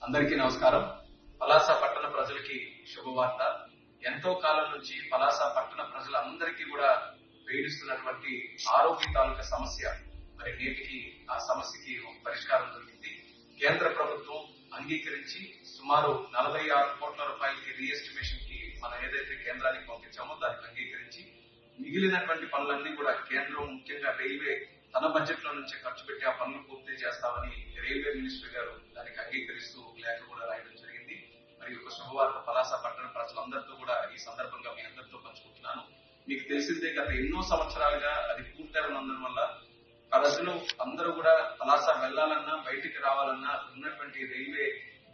అందరికీ నమస్కారం. పలాస పట్టణ ప్రజలకి శుభవార్త. ఎంతో కాలం నుంచి పలాస పట్టణ ప్రజలందరికీ కూడా వేధిస్తున్నటువంటి ఆరోగ్య తాలూకా సమస్య మరి నేటికి ఆ సమస్యకి ఒక పరిష్కారం దొరికింది. కేంద్ర ప్రభుత్వం అంగీకరించి సుమారు 46 కోట్ల రూపాయలకి రీఎస్టిమేషన్ కి మనం ఏదైతే కేంద్రానికి పంపించామో దానికి అంగీకరించి మిగిలినటువంటి పనులన్నీ కూడా కేంద్రం ముఖ్యంగా రైల్వే తన బడ్జెట్ లో నుంచే ఖర్చు పెట్టి ఆ పనులు పూర్తి చేస్తామని రైల్వే మినిస్టర్ గారు దానికి అంగీకరిస్తూ లేఖ కూడా రాయడం జరిగింది. మరి ఒక శుభవార్త పలాస పట్టణ ప్రజలందరితో కూడా ఈ సందర్భంగా మీ అందరితో పంచుకుంటున్నాను. మీకు తెలిసిందే గత ఎన్నో సంవత్సరాలుగా అది పూర్తయినందున వల్ల ప్రజలు అందరూ కూడా పలాస వెళ్లాలన్నా బయటికి రావాలన్నా ఉన్నటువంటి రైల్వే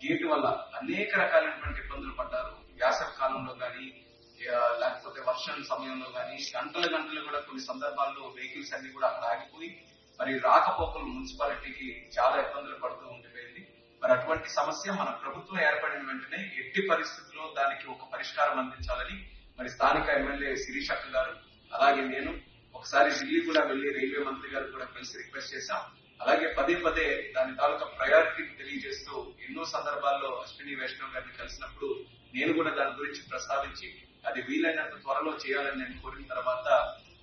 గేట్ వల్ల అనేక రకాలైనటువంటి ఇబ్బందులు పడ్డారు. వేసవి కాలంలో గానీ లేకపోతే వర్షం సమయంలో గానీ గంటలు కూడా కొన్ని సందర్భాల్లో వెహికల్స్ అన్ని కూడా అక్కడ ఆగిపోయి మరి రాకపోకలు మున్సిపాలిటీకి చాలా ఇబ్బందులు పడుతూ ఉండిపోయింది. మరి అటువంటి సమస్య మన ప్రభుత్వం ఏర్పడిన వెంటనే ఎట్టి పరిస్థితుల్లో దానికి ఒక పరిష్కారం అందించాలని మరి స్థానిక ఎమ్మెల్యే శిరీషక్క గారు అలాగే నేను ఒకసారి ఢిల్లీ కూడా వెళ్లి రైల్వే మంత్రి గారు కూడా కలిసి రిక్వెస్ట్ చేశాం. అలాగే పదే దాని తాలూకా ప్రయారిటీ తెలియజేస్తూ ఎన్నో సందర్భాల్లో అశ్విని వైష్ణవ్ గారిని కలిసినప్పుడు నేను కూడా దాని గురించి ప్రస్తావించి అది వీలైనంత త్వరలో చేయాలని నేను కోరిన తర్వాత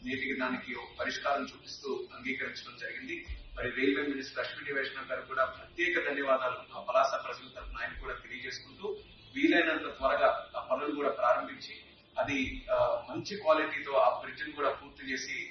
నేటికి దానికి ఒక పరిష్కారం చూపిస్తూ అంగీకరించడం జరిగింది. మరి రైల్వే మినిస్టర్ అశ్విని వైష్ణవ్ గారు కూడా ప్రత్యేక ధన్యవాదాలు ఆ పలాస ప్రజల తరఫున ఆయన కూడా తెలియజేసుకుంటూ వీలైనంత త్వరగా ఆ పనులు కూడా ప్రారంభించి అది మంచి క్వాలిటీతో ఆ బ్రిడ్జ్ కూడా పూర్తి చేసి